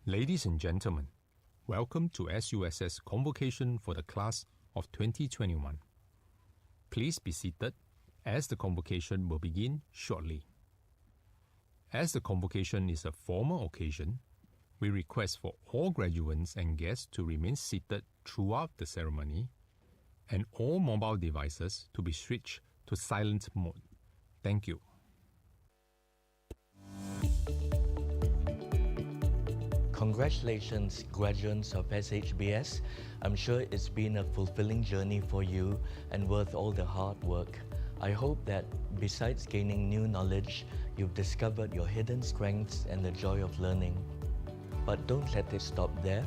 Ladies and gentlemen, welcome to SUSS Convocation for the class of 2021. Please be seated as the convocation will begin shortly. As the convocation is a formal occasion, we request for all graduands and guests to remain seated throughout the ceremony and all mobile devices to be switched to silent mode. Thank you. Congratulations, graduates of SHBS. I'm sure it's been a fulfilling journey for you and worth all the hard work. I hope that besides gaining new knowledge, you've discovered your hidden strengths and the joy of learning. But don't let it stop there.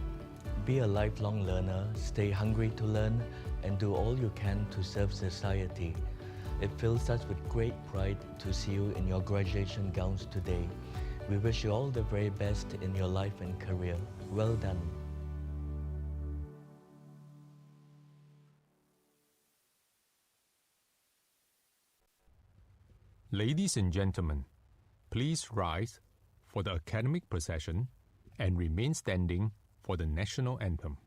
Be a lifelong learner, stay hungry to learn, and do all you can to serve society. It fills us with great pride to see you in your graduation gowns today. We wish you all the very best in your life and career. Well done. Ladies and gentlemen, please rise for the academic procession and remain standing for the national anthem.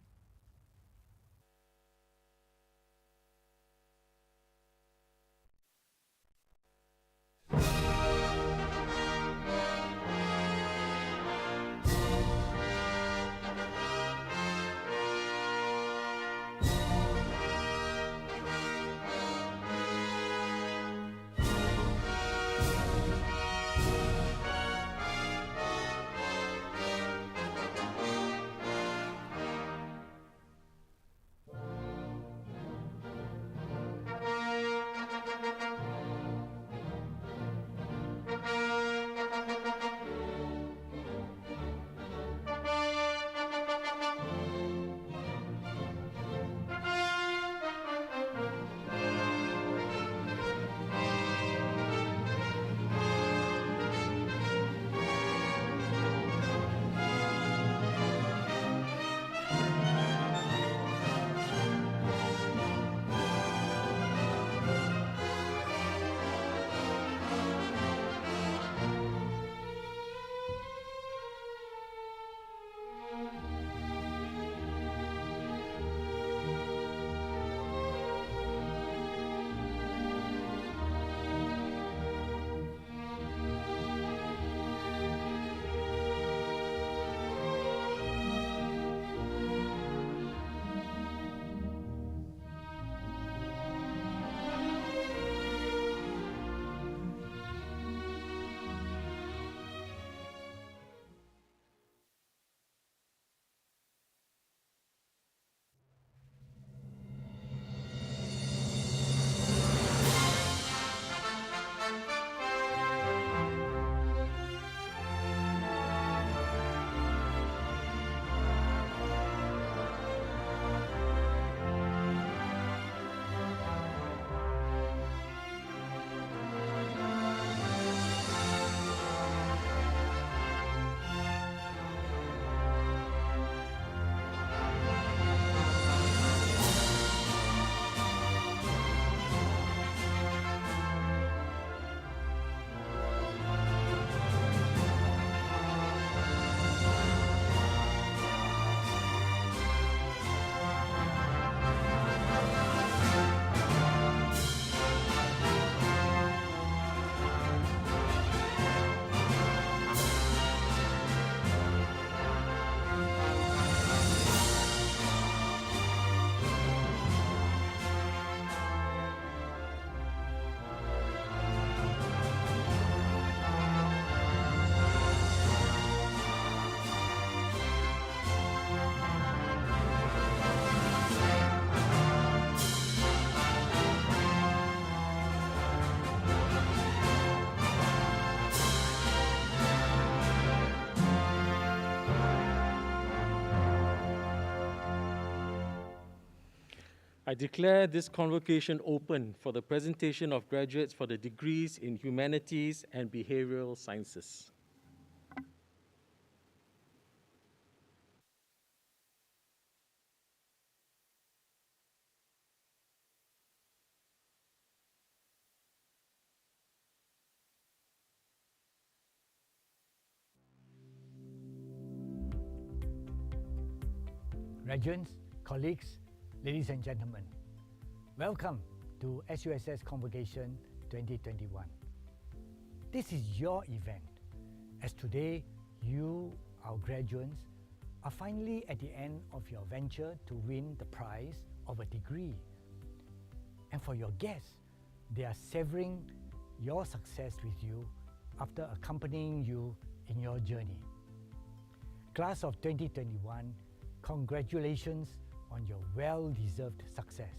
I declare this convocation open for the presentation of graduates for the degrees in Humanities and Behavioral Sciences. Graduands, colleagues, ladies and gentlemen, welcome to SUSS Convocation 2021. This is your event, as today you, our graduates, are finally at the end of your venture to win the prize of a degree. And for your guests, they are savoring your success with you after accompanying you in your journey. Class of 2021, congratulations on your well-deserved success.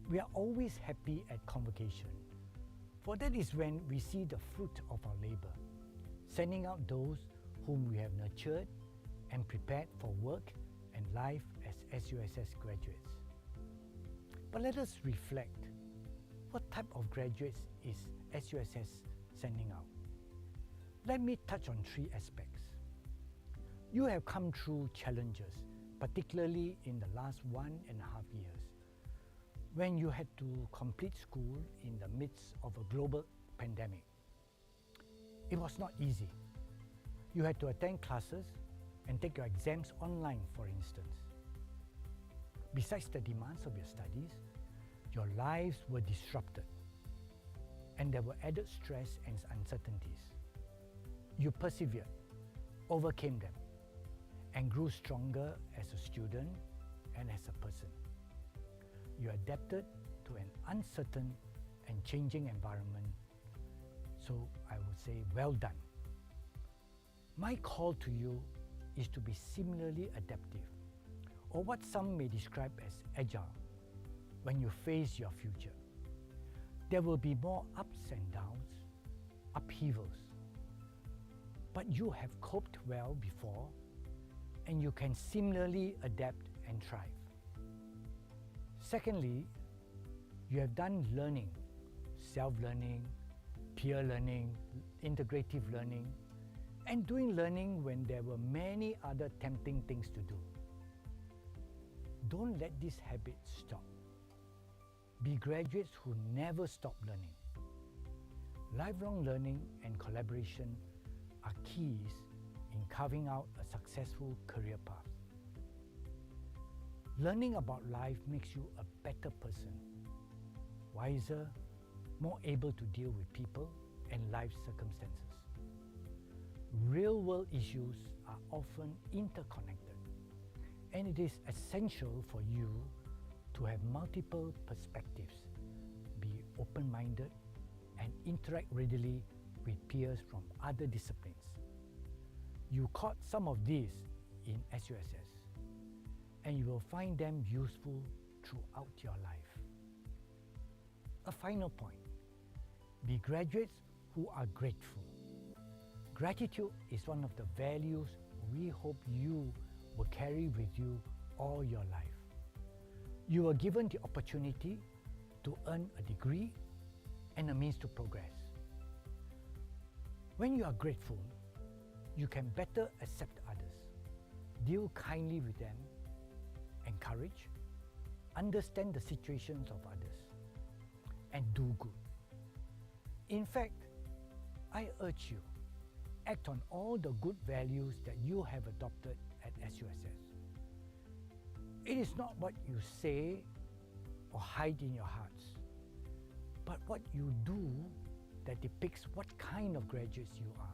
We are always happy at Convocation, for that is when we see the fruit of our labor, sending out those whom we have nurtured and prepared for work and life as SUSS graduates. But let us reflect. What type of graduates is SUSS sending out? Let me touch on 3 aspects. You have come through challenges, particularly in the last 1.5 years, when you had to complete school in the midst of a global pandemic. It was not easy. You had to attend classes and take your exams online, for instance. Besides the demands of your studies, your lives were disrupted, and there were added stress and uncertainties. You persevered, overcame them, and grew stronger as a student and as a person. You adapted to an uncertain and changing environment, so I would say well done. My call to you is to be similarly adaptive, or what some may describe as agile, when you face your future. There will be more ups and downs, upheavals, but you have coped well before, and you can similarly adapt and thrive. Secondly, you have done learning, self-learning, peer learning, integrative learning, and doing learning when there were many other tempting things to do. Don't let this habit stop. Be graduates who never stop learning. Lifelong learning and collaboration are keys in carving out a successful career path. Learning about life makes you a better person, wiser, more able to deal with people and life circumstances. Real-world issues are often interconnected, and it is essential for you to have multiple perspectives, be open-minded, and interact readily with peers from other disciplines. You caught some of these in SUSS, and you will find them useful throughout your life. A final point, be graduates who are grateful. Gratitude is one of the values we hope you will carry with you all your life. You were given the opportunity to earn a degree and a means to progress. When you are grateful, you can better accept others, deal kindly with them, encourage, understand the situations of others, and do good. In fact, I urge you, act on all the good values that you have adopted at SUSS. It is not what you say or hide in your hearts, but what you do that depicts what kind of graduates you are.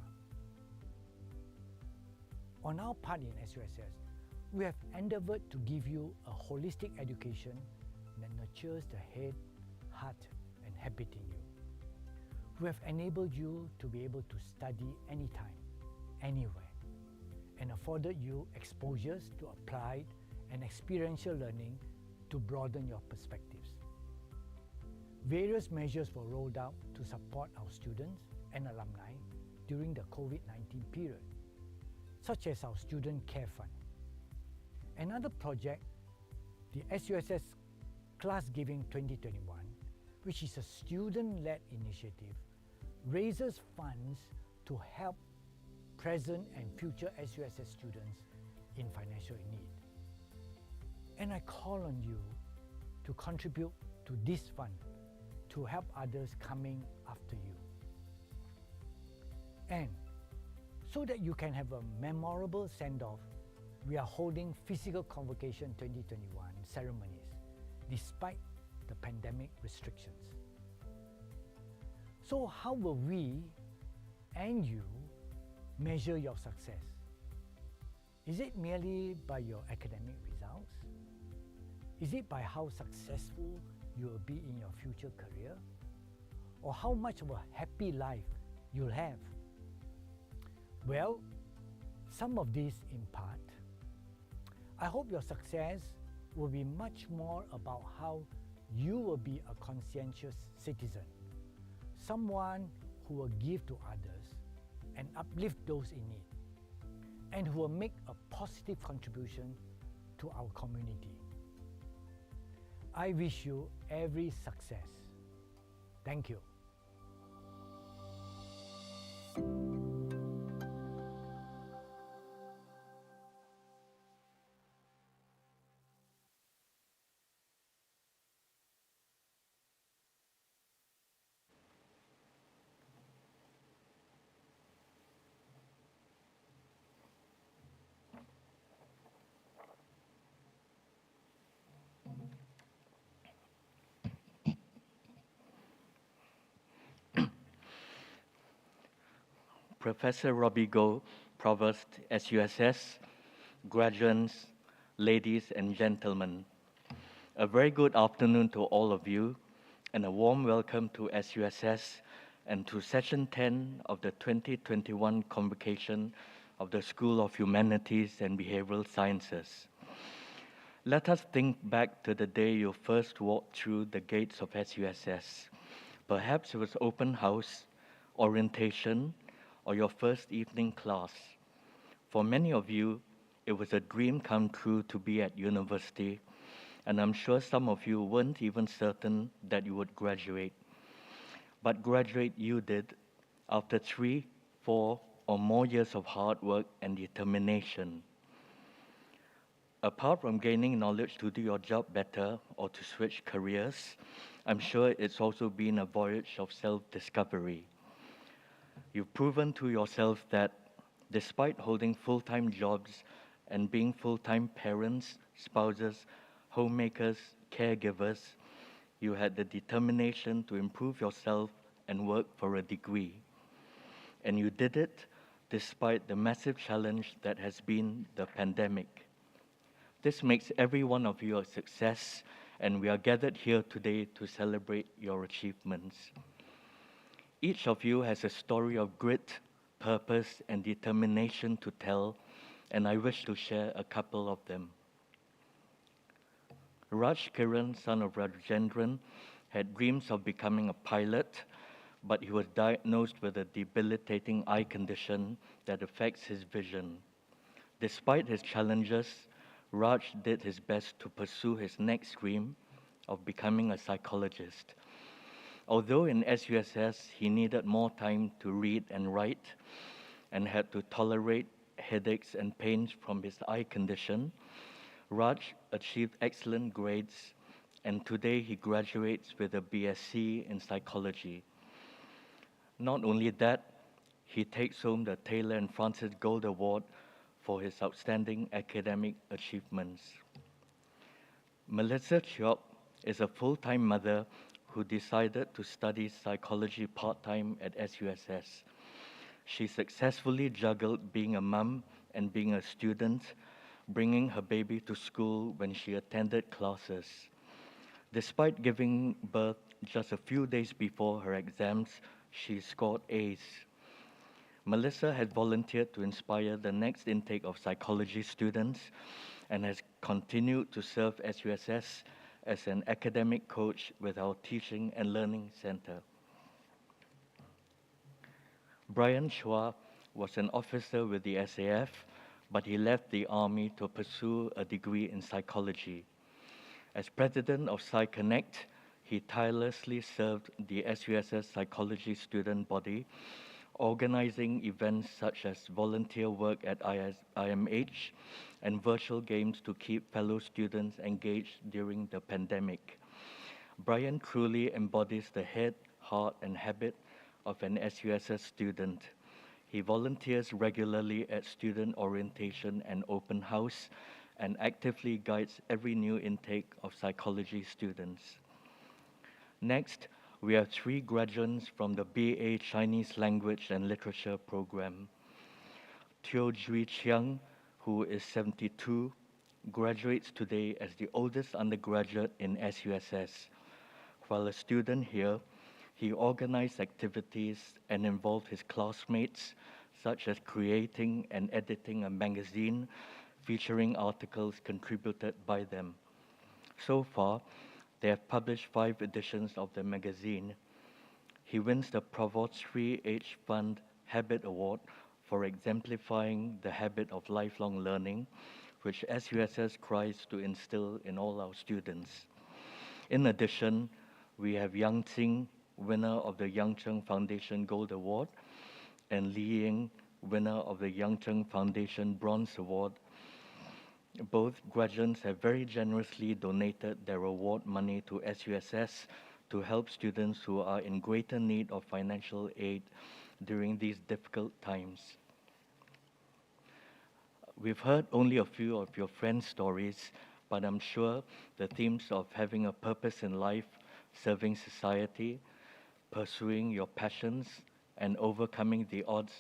On our part in SUSS, we have endeavored to give you a holistic education that nurtures the head, heart, and habit in you. We have enabled you to be able to study anytime, anywhere, and afforded you exposures to applied and experiential learning to broaden your perspectives. Various measures were rolled out to support our students and alumni during the COVID-19 period, such as our Student Care Fund. Another project, the SUSS Class Giving 2021, which is a student-led initiative, raises funds to help present and future SUSS students in financial need. And I call on you to contribute to this fund to help others coming after you. And so that you can have a memorable send-off, we are holding physical Convocation 2021 ceremonies despite the pandemic restrictions. So how will we and you measure your success? Is it merely by your academic results? Is it by how successful you will be in your future career? Or how much of a happy life you'll have? Well, some of these in part. I hope your success will be much more about how you will be a conscientious citizen, someone who will give to others and uplift those in need, and who will make a positive contribution to our community. I wish you every success. Thank you. Professor Robbie Goh, Provost, SUSS, graduates, ladies and gentlemen. A very good afternoon to all of you, and a warm welcome to SUSS and to Session 10 of the 2021 Convocation of the School of Humanities and Behavioral Sciences. Let us think back to the day you first walked through the gates of SUSS. Perhaps it was open house, orientation, or your first evening class. For many of you, it was a dream come true to be at university, and I'm sure some of you weren't even certain that you would graduate. But graduate you did after 3, 4, or more years of hard work and determination. Apart from gaining knowledge to do your job better or to switch careers, I'm sure it's also been a voyage of self-discovery. You've proven to yourself that despite holding full-time jobs and being full-time parents, spouses, homemakers, caregivers, you had the determination to improve yourself and work for a degree. And you did it despite the massive challenge that has been the pandemic. This makes every one of you a success, and we are gathered here today to celebrate your achievements. Each of you has a story of grit, purpose, and determination to tell, and I wish to share a couple of them. Raj Kiran, son of Rajendran, had dreams of becoming a pilot, but he was diagnosed with a debilitating eye condition that affects his vision. Despite his challenges, Raj did his best to pursue his next dream of becoming a psychologist. Although in SUSS he needed more time to read and write and had to tolerate headaches and pains from his eye condition, Raj achieved excellent grades, and today he graduates with a BSc in psychology. Not only that, he takes home the Taylor and Francis Gold Award for his outstanding academic achievements. Melissa Chiok is a full-time mother who decided to study psychology part-time at SUSS. She successfully juggled being a mum and being a student, bringing her baby to school when she attended classes. Despite giving birth just a few days before her exams, she scored A's. Melissa has volunteered to inspire the next intake of psychology students and has continued to serve SUSS as an academic coach with our Teaching and Learning Center. Brian Chua was an officer with the SAF, but he left the Army to pursue a degree in psychology. As president of PsyConnect, he tirelessly served the SUSS psychology student body, organizing events such as volunteer work at IMH and virtual games to keep fellow students engaged during the pandemic. Brian truly embodies the head, heart, and habit of an SUSS student. He volunteers regularly at student orientation and open house and actively guides every new intake of psychology students. Next, we have 3 graduates from the BA Chinese Language and Literature program. Teo Jui Chiang, who is 72, graduates today as the oldest undergraduate in SUSS. While a student here, he organized activities and involved his classmates, such as creating and editing a magazine featuring articles contributed by them. So far, they have published 5 editions of the magazine. He wins the Provost 3H Fund Habit Award for exemplifying the habit of lifelong learning, which SUSS tries to instill in all our students. In addition, we have Yang Tsing, winner of the Yang Cheng Foundation Gold Award, and Li Ying, winner of the Yang Cheng Foundation Bronze Award. Both graduates have very generously donated their award money to SUSS to help students who are in greater need of financial aid during these difficult times. We've heard only a few of your friends' stories, but I'm sure the themes of having a purpose in life, serving society, pursuing your passions, and overcoming the odds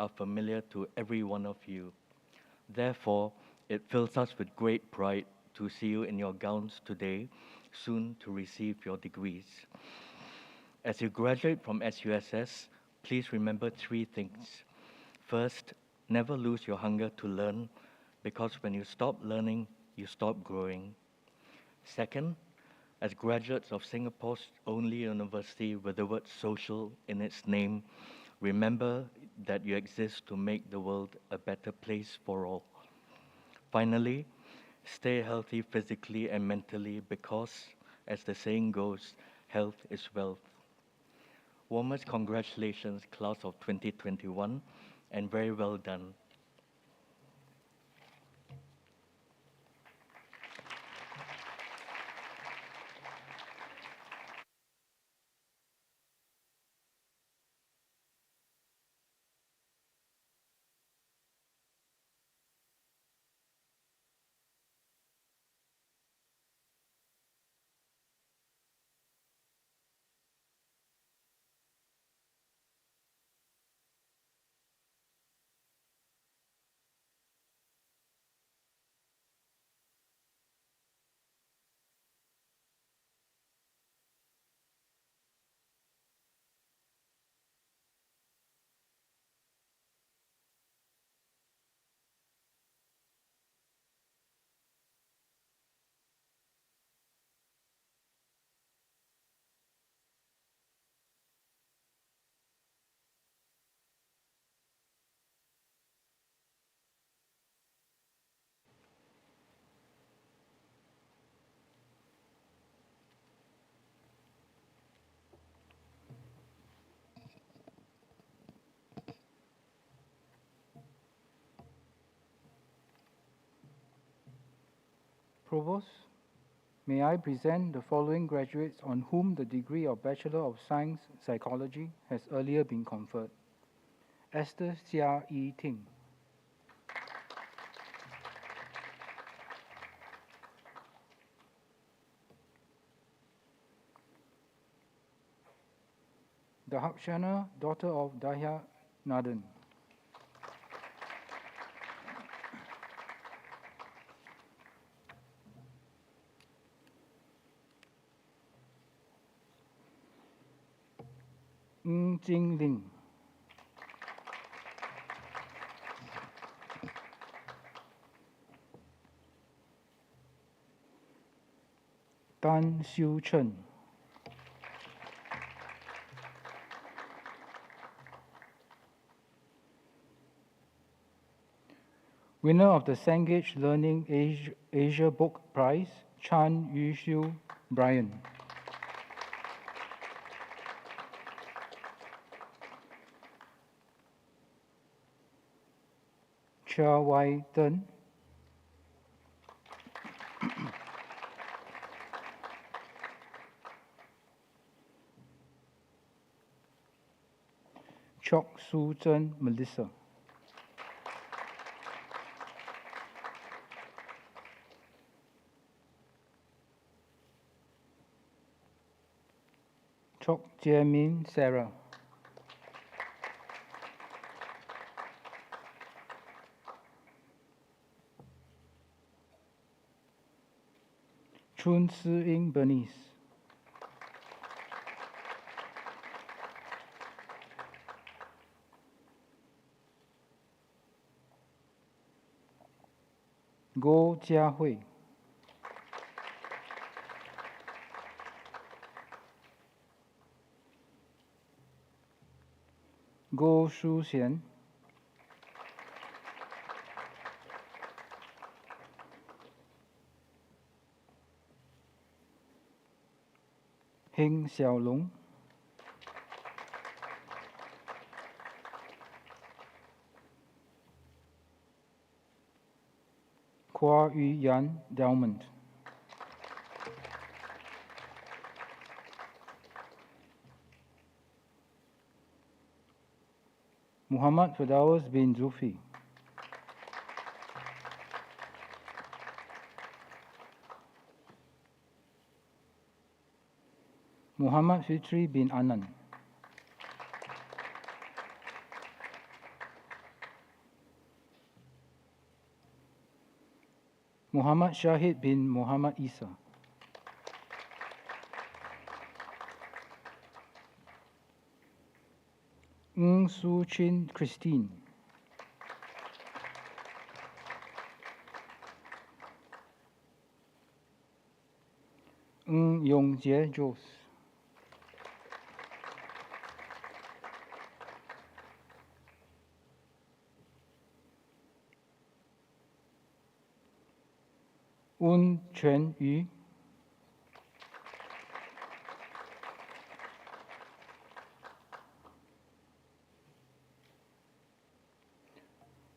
are familiar to every one of you. Therefore, it fills us with great pride to see you in your gowns today, soon to receive your degrees. As you graduate from SUSS, please remember 3 things. First, never lose your hunger to learn, because when you stop learning, you stop growing. Second, as graduates of Singapore's only university with the word social in its name, remember that you exist to make the world a better place for all. Finally, stay healthy physically and mentally because, as the saying goes, health is wealth. Warmest congratulations, class of 2021, and very well done. Provost, may I present the following graduates on whom the degree of Bachelor of Science Psychology has earlier been conferred. Esther Xia Yi Ting. Dahakshana, daughter of Dahya Nadan. Ng Jing Ling. Tan Xiu Chen. Winner of the Cengage Learning Asia Book Prize, Chan Yu Brian. Chia Wai Ten. Chok Su Chen Melissa. Chok Jie Min Sarah. Chun Si Ing Bernice. Go Jia Hui. Go Shu Xian. Heng Xiaolong. Kwa Yu Yan Delmont. Muhammad Firdaus bin Zufi. Muhammad Fitri bin Anand. Muhammad Shahid bin Muhammad Isa. Ng Su Chin Christine. Ng Yong Jie Jos. Un Chuan Yu.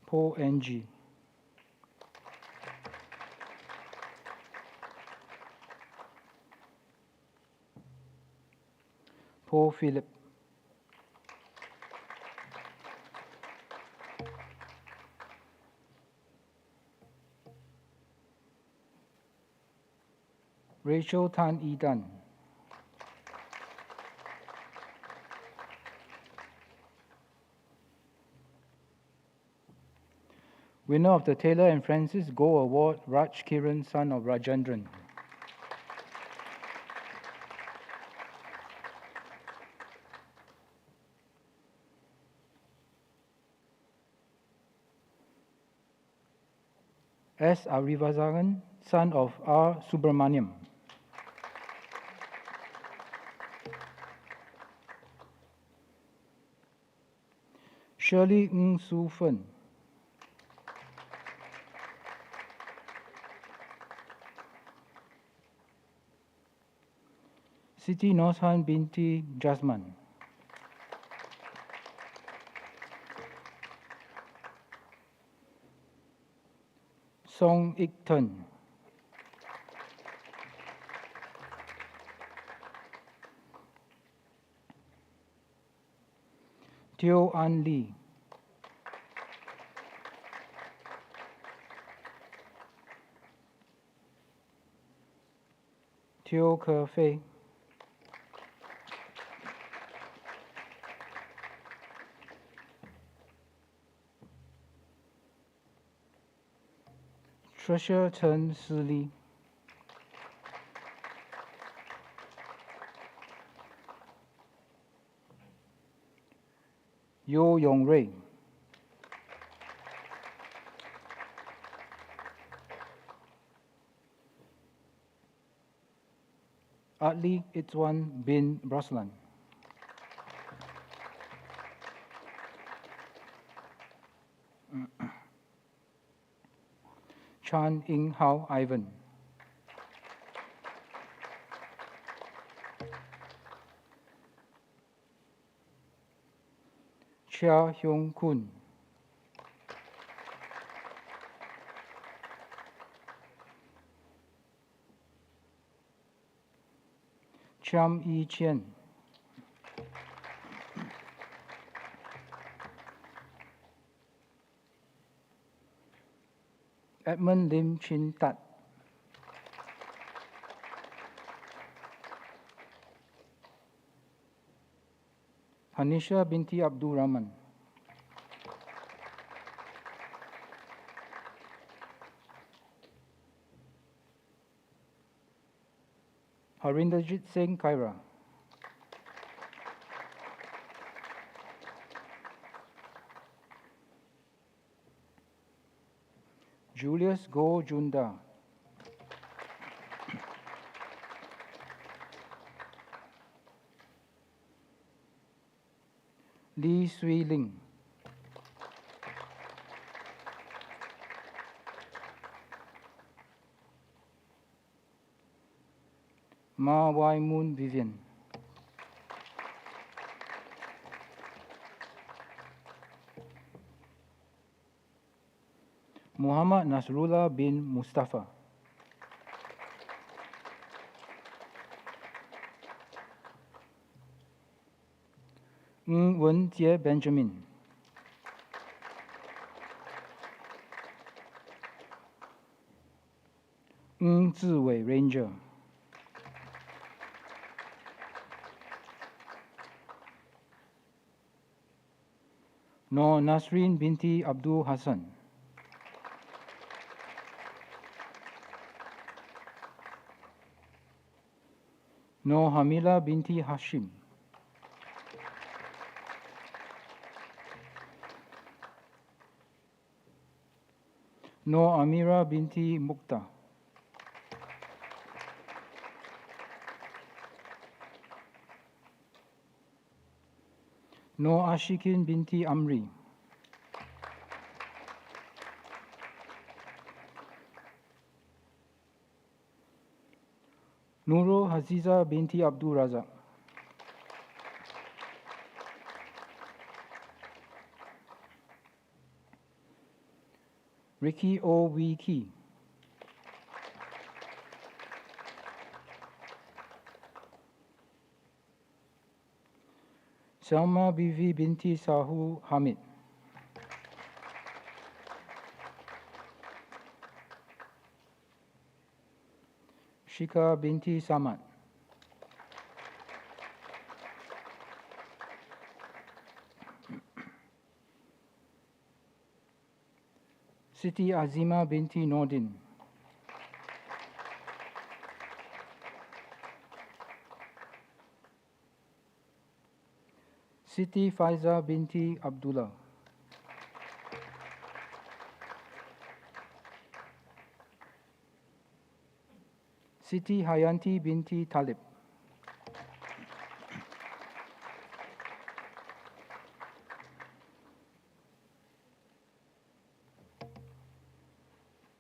Po Ng. Po Philip. Rachel Tan Edan. Winner of the Taylor and Francis Go Award, Raj Kiran, son of Rajendran. S. Arivasagan, son of R. Subramaniam. Shirley Ng Su Fen. Siti Noshan binti Jasman. Song Ik Tun. Teo An Lee. Teo Ke Fei. Treasure Chen Si Li. Yo Yong Rei. Adli Itzwan bin Braslan. Chan Ing Hao Ivan. Chia Hyung Kun. Chiam Yi Chen. Edmund Lim Chin Tat. Hanisha binti Abdul Rahman. Harinderjit Singh Kaira. Julius Go Junda. Lee Sui Ling. Ma Wai Moon Vivian. Muhammad Nasrullah bin Mustafa. Ng Wen Jie Benjamin. Ng Ziwei Ranger. Nur Nasrin binti Abdul Hassan. Nur Hamila binti Hashim. Nur Amira binti Mukta. Nur Ashikin binti Amri. Nurul Haziza binti Abdul Razak. Ricky O. Wee Kee. Salma Bivi binti Sahu Hamid. Shika binti Samad. Siti Azima binti Nordin. Siti Faiza binti Abdullah. Siti Hayanti binti Talib.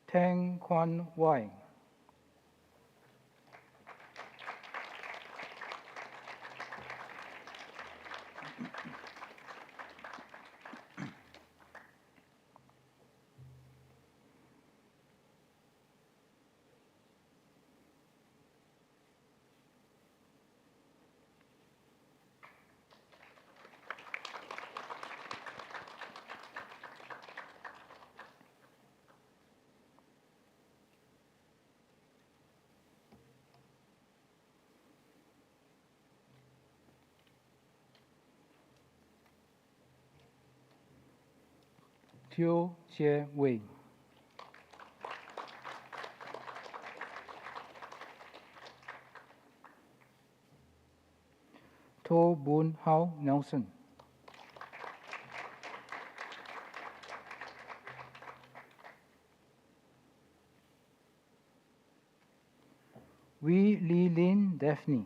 Tang Quan Wai. Teo Jie Wei. To Boon Hao Nelson. Wee Li Lin Daphne.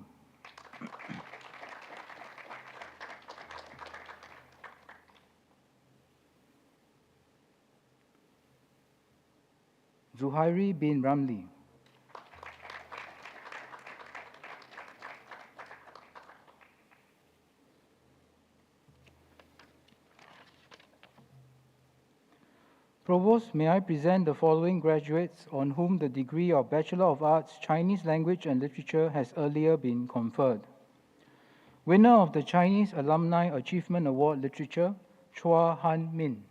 Zuhairi bin Ramli. Provost, may I present the following graduates on whom the degree of Bachelor of Arts, Chinese Language and Literature has earlier been conferred. Winner of the Chinese Alumni Achievement Award Literature, Chua Han Min.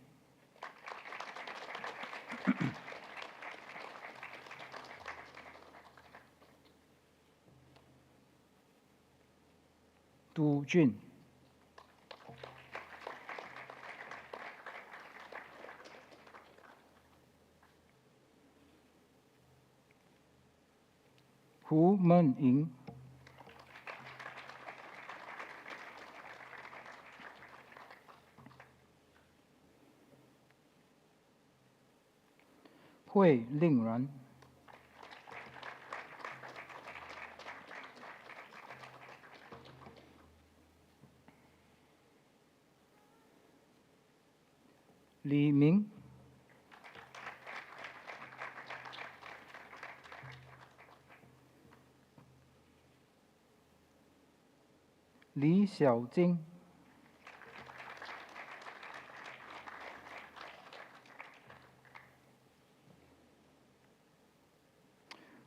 杜俊、胡梦莹、惠令然、李明、李小晶、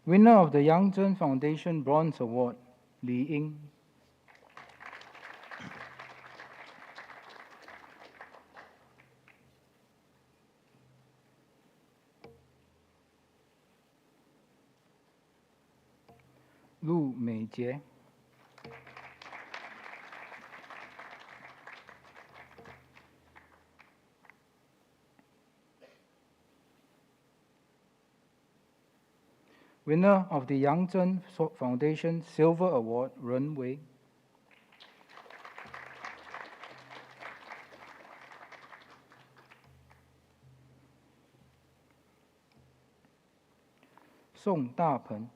Winner of the Yang Zhen Foundation Bronze Award, Li Ying. Lu Meijie. Winner of the Yang Zhen Foundation Silver Award, Ren Wei. Song Dapen.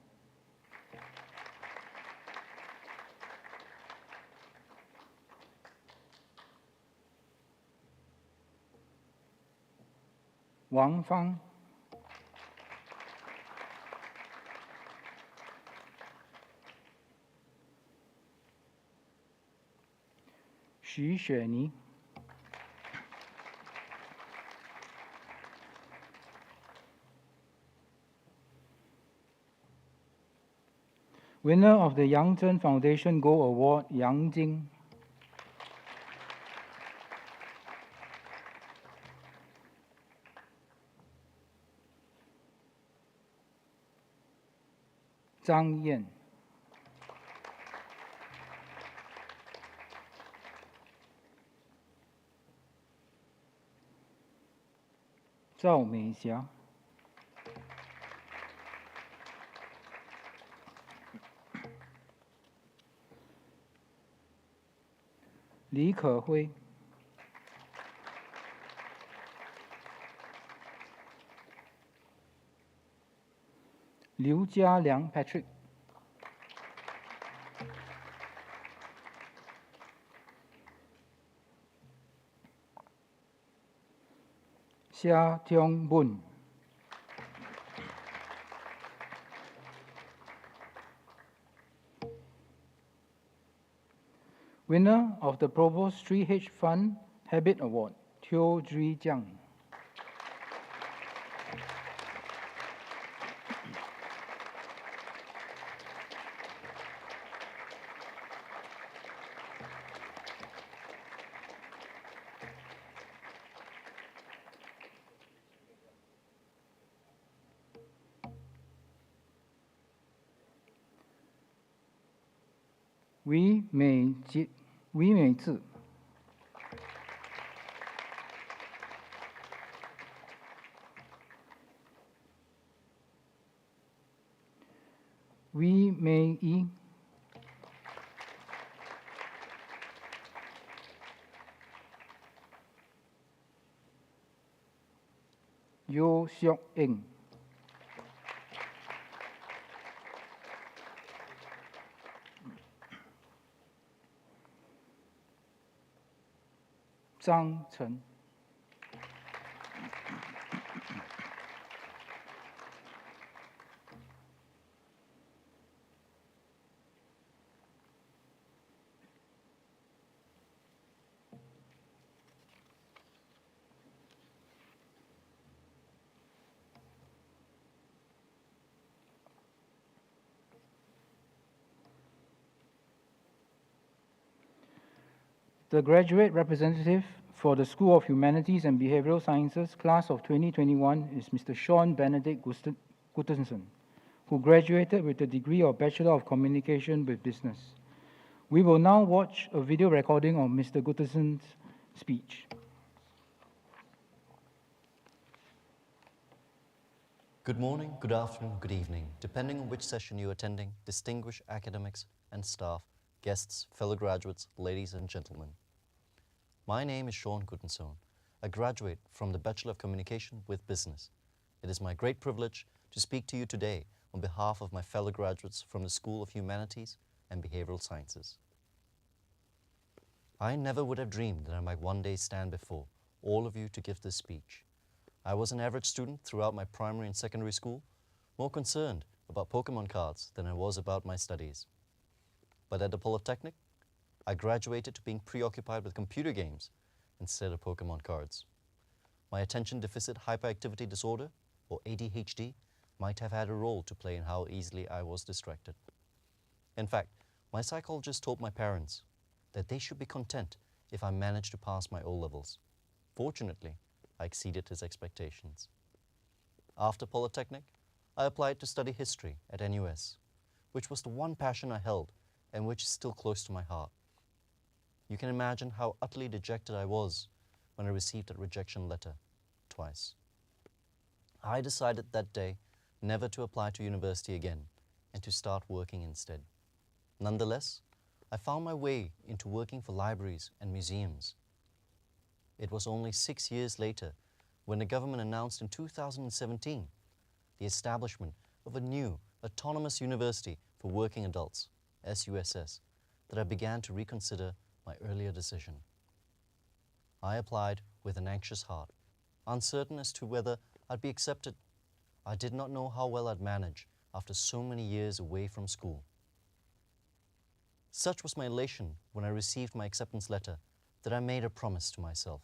Wang Fang. Xu Xueni. Winner of the Yang Zhen Foundation Gold Award, Yang Jing. Zhang Yan. Zhao Meixia. Li Kehui. Liu Jialiang Patrick. Xia Tiong Bun. Winner of the Provost 3H Fund Habit Award, Teo Zhui Jiang. Wei Meizi. Wei Mei. Yo Seok Eng. Zhang Chen. The graduate representative for the School of Humanities and Behavioral Sciences class of 2021 is Mr. Sean Benedict Guttenson, who graduated with the degree of Bachelor of Communication with Business. We will now watch a video recording of Mr. Gutterson's speech. Good morning, good afternoon, good evening, depending on which session you're attending, distinguished academics and staff, guests, fellow graduates, ladies and gentlemen. My name is Sean Guttenson, a graduate from the Bachelor of Communication with Business. It is my great privilege to speak to you today on behalf of my fellow graduates from the School of Humanities and Behavioral Sciences. I never would have dreamed that I might one day stand before all of you to give this speech. I was an average student throughout my primary and secondary school, more concerned about Pokemon cards than I was about my studies. But at the Polytechnic, I graduated to being preoccupied with computer games instead of Pokemon cards. My attention deficit hyperactivity disorder, or ADHD, might have had a role to play in how easily I was distracted. In fact, my psychologist told my parents that they should be content if I managed to pass my O-levels. Fortunately, I exceeded his expectations. After Polytechnic, I applied to study history at NUS, which was the one passion I held and which is still close to my heart. You can imagine how utterly dejected I was when I received that rejection letter twice. I decided that day never to apply to university again and to start working instead. Nonetheless, I found my way into working for libraries and museums. It was only 6 years later when the government announced in 2017 the establishment of a new autonomous university for working adults, SUSS, that I began to reconsider my earlier decision. I applied with an anxious heart, uncertain as to whether I'd be accepted. I did not know how well I'd manage after so many years away from school. Such was my elation when I received my acceptance letter that I made a promise to myself.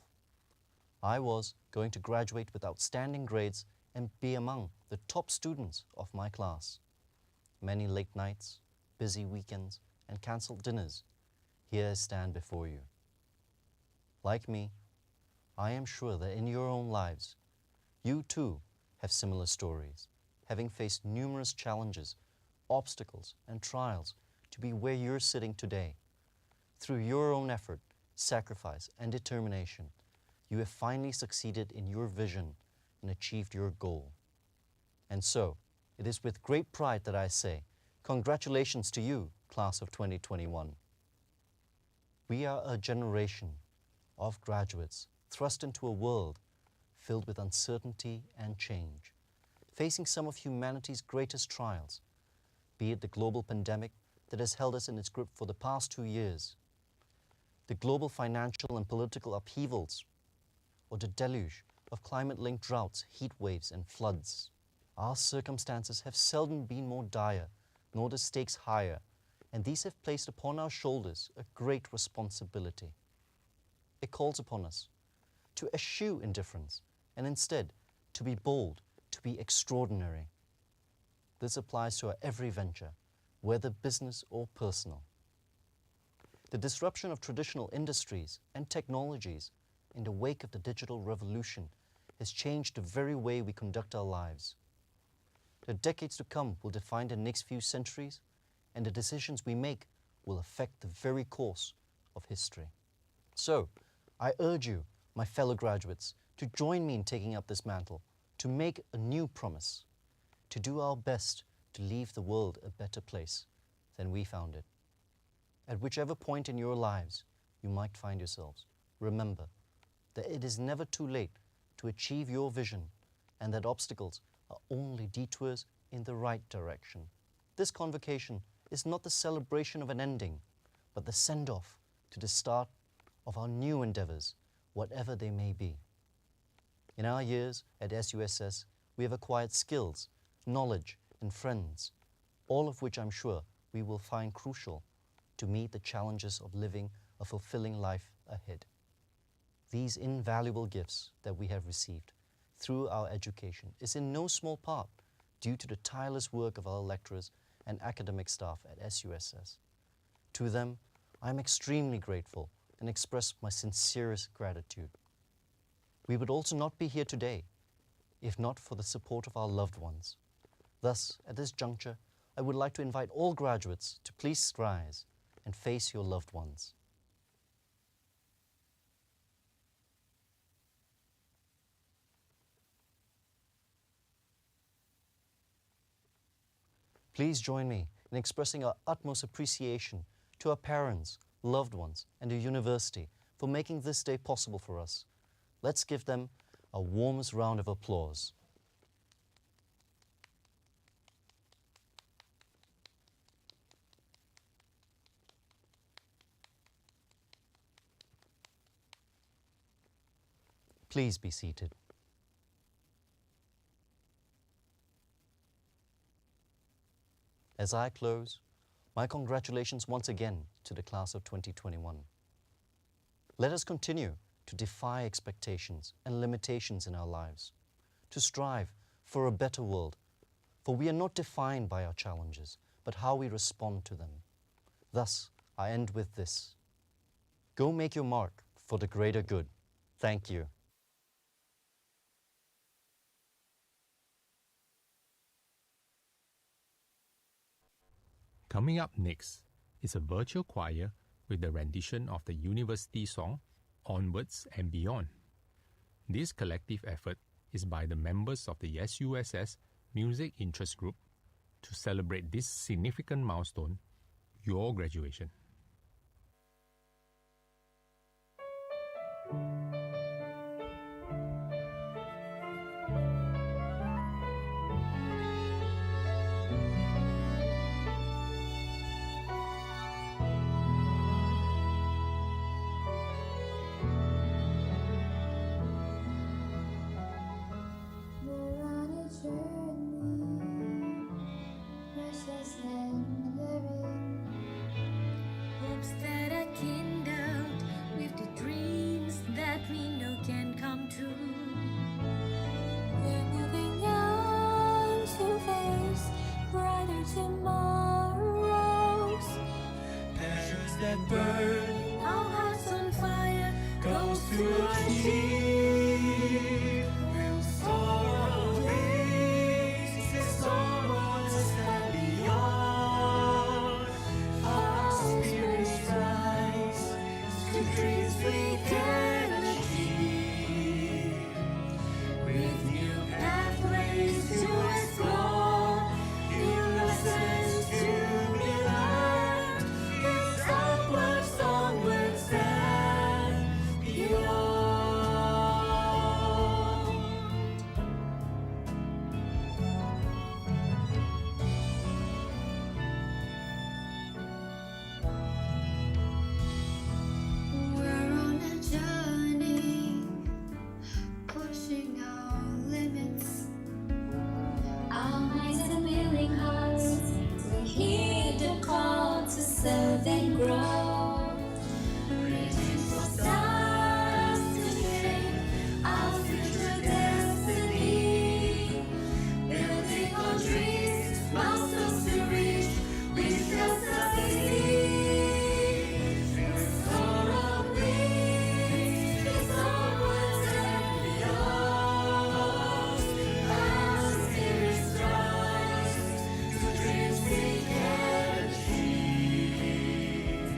I was going to graduate with outstanding grades and be among the top students of my class. Many late nights, busy weekends, and cancelled dinners, here I stand before you. Like me, I am sure that in your own lives, you too have similar stories, having faced numerous challenges, obstacles, and trials to be where you're sitting today. Through your own effort, sacrifice, and determination, you have finally succeeded in your vision and achieved your goal. And so, it is with great pride that I say, congratulations to you, class of 2021. We are a generation of graduates thrust into a world filled with uncertainty and change, facing some of humanity's greatest trials, be it the global pandemic that has held us in its grip for the past 2 years, the global financial and political upheavals, or the deluge of climate-linked droughts, heat waves, and floods. Our circumstances have seldom been more dire, nor the stakes higher, and these have placed upon our shoulders a great responsibility. It calls upon us to eschew indifference, and instead to be bold, to be extraordinary. This applies to our every venture, whether business or personal. The disruption of traditional industries and technologies in the wake of the digital revolution has changed the very way we conduct our lives. The decades to come will define the next few centuries, and the decisions we make will affect the very course of history. So, I urge you, my fellow graduates, to join me in taking up this mantle, to make a new promise, to do our best to leave the world a better place than we found it. At whichever point in your lives you might find yourselves, remember that it is never too late to achieve your vision and that obstacles are only detours in the right direction. This convocation is not the celebration of an ending, but the send-off to the start of our new endeavors, whatever they may be. In our years at SUSS, we have acquired skills, knowledge, and friends, all of which I'm sure we will find crucial to meet the challenges of living a fulfilling life ahead. These invaluable gifts that we have received through our education is in no small part due to the tireless work of our lecturers and academic staff at SUSS. To them, I am extremely grateful and express my sincerest gratitude. We would also not be here today if not for the support of our loved ones. Thus, at this juncture, I would like to invite all graduates to please rise and face your loved ones. Please join me in expressing our utmost appreciation to our parents, loved ones, and the university for making this day possible for us. Let's give them a warmest round of applause. Please be seated. As I close, my congratulations once again to the class of 2021. Let us continue to defy expectations and limitations in our lives, to strive for a better world, for we are not defined by our challenges, but how we respond to them. Thus, I end with this. Go make your mark for the greater good. Thank you. Coming up next is a virtual choir with the rendition of the university song, Onwards and Beyond. This collective effort is by the members of the SUSS Music Interest Group to celebrate this significant milestone, your graduation. Hopes that are kindled with the dreams that we know can come true. We're moving on to face brighter tomorrows. Passions that burn, Our hearts on fire, goals to achieve. We'll soar on wings, it's onwards and beyond. Our spirits rise to dreams we can achieve. with new pathways to explore, new lessons to be learned. It's upwards, onwards, and beyond. We're on a journey, pushing our limits. Our minds and willing hearts to hear the call to serve and grow. Reaching for stars to shape our future destiny. Building on dreams, milestones to reach, we shall succeed. We'll soar on wings, it's onwards and beyond. Our spirits rise to dreams we can achieve.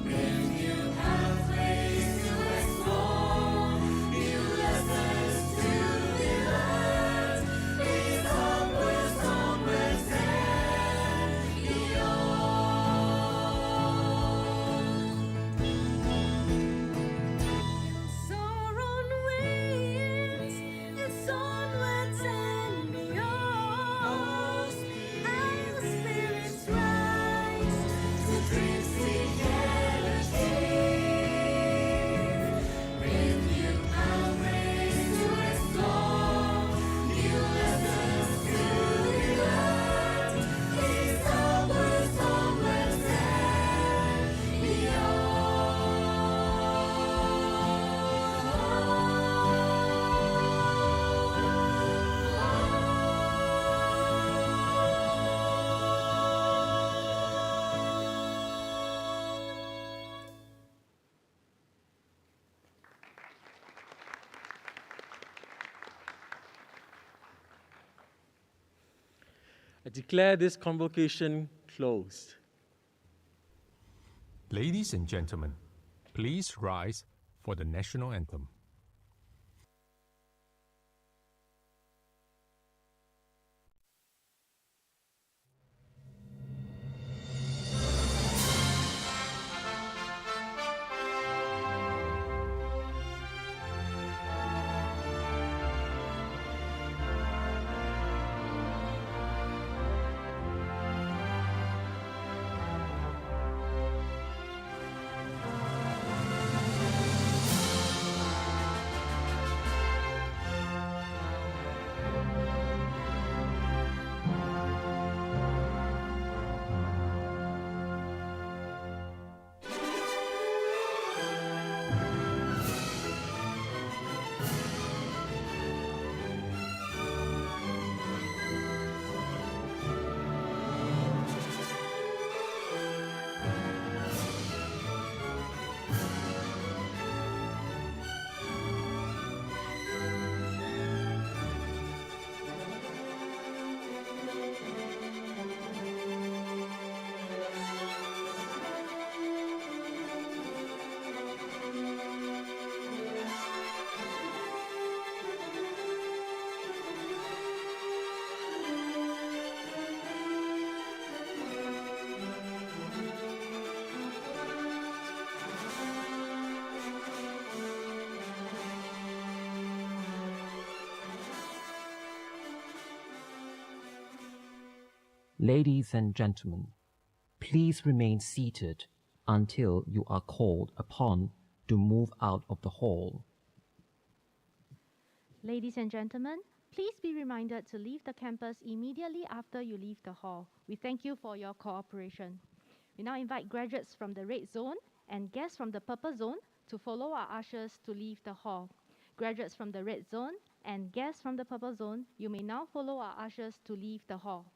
With new pathways to explore, new lessons to be learned. It's upwards, onwards, and beyond. Soar on wings, it's onwards and beyond. Our spirits rise to dreams we can achieve. With new pathways to explore, new lessons to be learned. It's upwards, onwards, and I declare this convocation closed. Ladies and gentlemen, please rise for the national anthem. Ladies and gentlemen, please remain seated until you are called upon to move out of the hall. Ladies and gentlemen, please be reminded to leave the campus immediately after you leave the hall. We thank you for your cooperation. We now invite graduates from the red zone and guests from the purple zone to follow our ushers to leave the hall. Graduates from the red zone and guests from the purple zone, you may now follow our ushers to leave the hall.